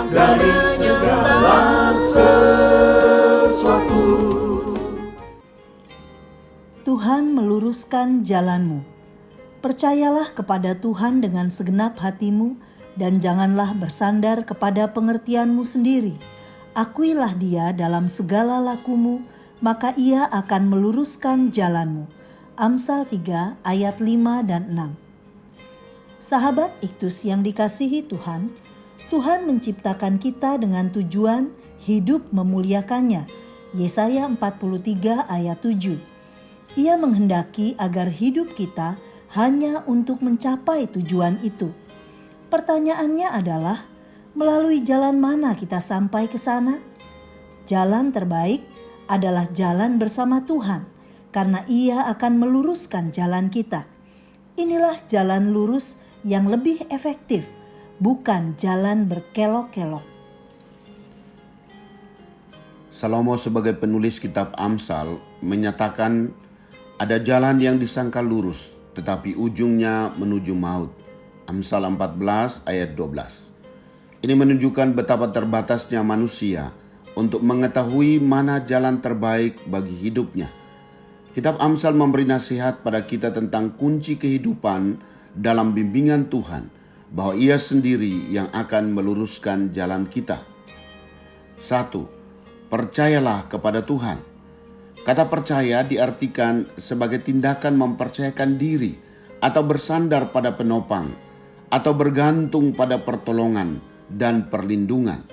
dari segala sesuatu. Tuhan meluruskan jalanmu. Percayalah kepada Tuhan dengan segenap hatimu dan janganlah bersandar kepada pengertianmu sendiri. Akuilah Dia dalam segala lakumu, maka Ia akan meluruskan jalanmu. Amsal 3 ayat 5 dan 6. Sahabat Iktus yang dikasihi Tuhan, Tuhan menciptakan kita dengan tujuan hidup memuliakannya. Yesaya 43 ayat 7. Ia menghendaki agar hidup kita hanya untuk mencapai tujuan itu. Pertanyaannya adalah, melalui jalan mana kita sampai ke sana? Jalan terbaik adalah jalan bersama Tuhan, karena Ia akan meluruskan jalan kita. Inilah jalan lurus yang lebih efektif, bukan jalan berkelok-kelok. Salomo sebagai penulis kitab Amsal menyatakan ada jalan yang disangka lurus, tetapi ujungnya menuju maut. Amsal 14 ayat 12. Ini menunjukkan betapa terbatasnya manusia untuk mengetahui mana jalan terbaik bagi hidupnya. Kitab Amsal memberi nasihat pada kita tentang kunci kehidupan dalam bimbingan Tuhan, bahwa Ia sendiri yang akan meluruskan jalan kita. 1. Percayalah kepada Tuhan. Kata percaya diartikan sebagai tindakan mempercayakan diri atau bersandar pada penopang atau bergantung pada pertolongan dan perlindungan.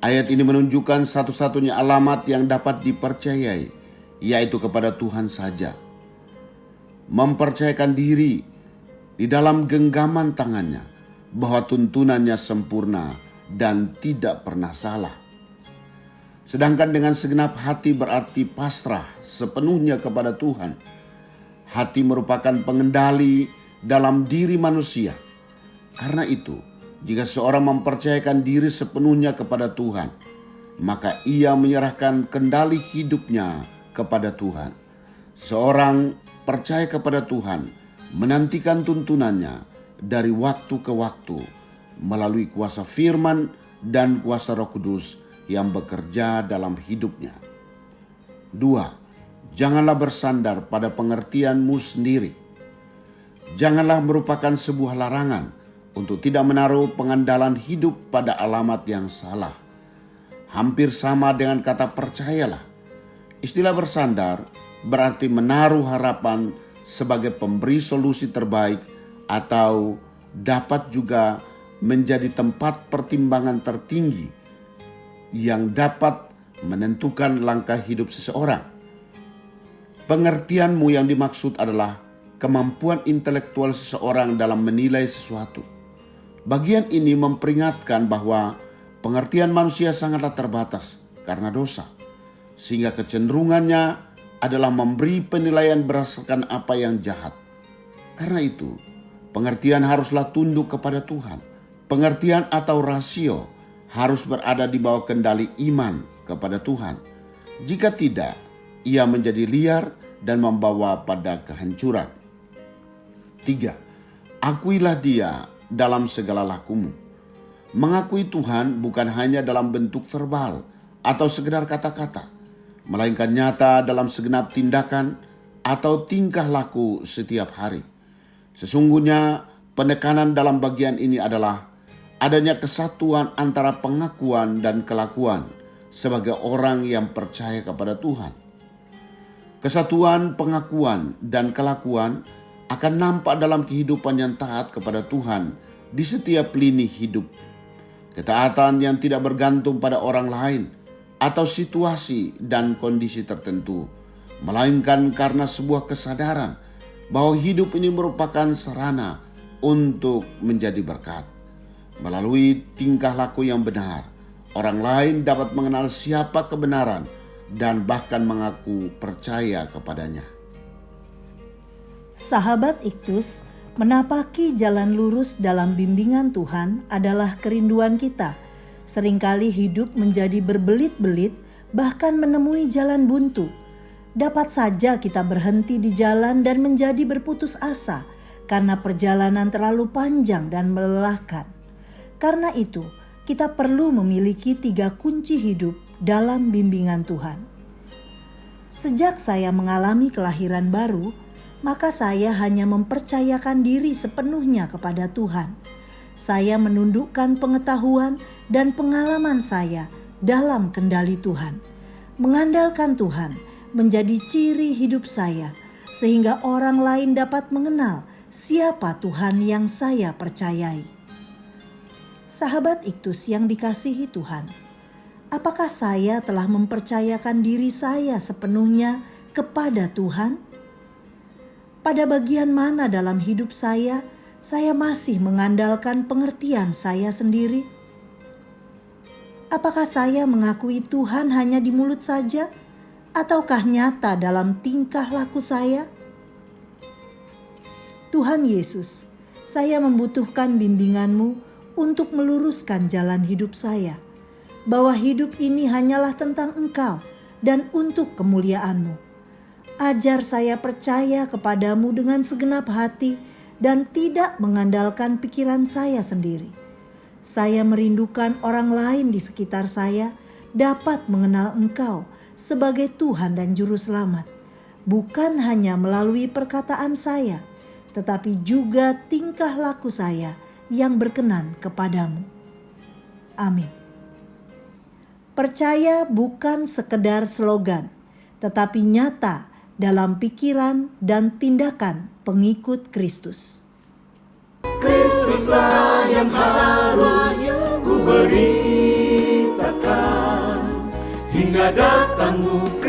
Ayat ini menunjukkan satu-satunya alamat yang dapat dipercayai, yaitu kepada Tuhan saja. Mempercayakan diri di dalam genggaman tangannya, bahwa tuntunannya sempurna dan tidak pernah salah. Sedangkan dengan segenap hati berarti pasrah sepenuhnya kepada Tuhan. Hati merupakan pengendali dalam diri manusia. Karena itu, jika seorang mempercayakan diri sepenuhnya kepada Tuhan, maka ia menyerahkan kendali hidupnya kepada Tuhan. Seorang percaya kepada Tuhan, menantikan tuntunannya dari waktu ke waktu melalui kuasa firman dan kuasa Roh Kudus yang bekerja dalam hidupnya. 2. Janganlah bersandar pada pengertianmu sendiri. Janganlah merupakan sebuah larangan untuk tidak menaruh pengandalan hidup pada alamat yang salah. Hampir sama dengan kata percayalah. Istilah bersandar berarti menaruh harapan sebagai pemberi solusi terbaik atau dapat juga menjadi tempat pertimbangan tertinggi yang dapat menentukan langkah hidup seseorang. Pengertianmu yang dimaksud adalah kemampuan intelektual seseorang dalam menilai sesuatu. Bagian ini memperingatkan bahwa pengertian manusia sangatlah terbatas karena dosa, sehingga kecenderungannya adalah memberi penilaian berdasarkan apa yang jahat. Karena itu, pengertian haruslah tunduk kepada Tuhan. Pengertian atau rasio harus berada di bawah kendali iman kepada Tuhan. Jika tidak, ia menjadi liar dan membawa pada kehancuran. 3. Akuilah Dia dalam segala lakumu. Mengakui Tuhan bukan hanya dalam bentuk verbal atau sekedar kata-kata, melainkan nyata dalam segenap tindakan atau tingkah laku setiap hari. Sesungguhnya penekanan dalam bagian ini adalah adanya kesatuan antara pengakuan dan kelakuan sebagai orang yang percaya kepada Tuhan. Kesatuan pengakuan dan kelakuan akan nampak dalam kehidupan yang taat kepada Tuhan di setiap lini hidup. Ketaatan yang tidak bergantung pada orang lain atau situasi dan kondisi tertentu, melainkan karena sebuah kesadaran bahwa hidup ini merupakan sarana untuk menjadi berkat. Melalui tingkah laku yang benar, orang lain dapat mengenal siapa kebenaran dan bahkan mengaku percaya kepadanya. Sahabat Iktus, menapaki jalan lurus dalam bimbingan Tuhan adalah kerinduan kita. Seringkali hidup menjadi berbelit-belit, bahkan menemui jalan buntu. Dapat saja kita berhenti di jalan dan menjadi berputus asa karena perjalanan terlalu panjang dan melelahkan. Karena itu, kita perlu memiliki 3 kunci hidup dalam bimbingan Tuhan. Sejak saya mengalami kelahiran baru, maka saya hanya mempercayakan diri sepenuhnya kepada Tuhan. Saya menundukkan pengetahuan dan pengalaman saya dalam kendali Tuhan. Mengandalkan Tuhan menjadi ciri hidup saya, sehingga orang lain dapat mengenal siapa Tuhan yang saya percayai. Sahabat Iktus yang dikasihi Tuhan, apakah saya telah mempercayakan diri saya sepenuhnya kepada Tuhan? Pada bagian mana dalam hidup saya masih mengandalkan pengertian saya sendiri? Apakah saya mengakui Tuhan hanya di mulut saja, ataukah nyata dalam tingkah laku saya? Tuhan Yesus, saya membutuhkan bimbingan-Mu untuk meluruskan jalan hidup saya, bahwa hidup ini hanyalah tentang Engkau dan untuk kemuliaan-Mu. Ajar saya percaya kepadamu dengan segenap hati dan tidak mengandalkan pikiran saya sendiri. Saya merindukan orang lain di sekitar saya dapat mengenal Engkau sebagai Tuhan dan Juru Selamat, bukan hanya melalui perkataan saya, tetapi juga tingkah laku saya yang berkenan kepadamu. Amin. Percaya bukan sekedar slogan, tetapi nyata dalam pikiran dan tindakan pengikut Kristus. Kristuslah yang harus ku beritakan hingga datangmu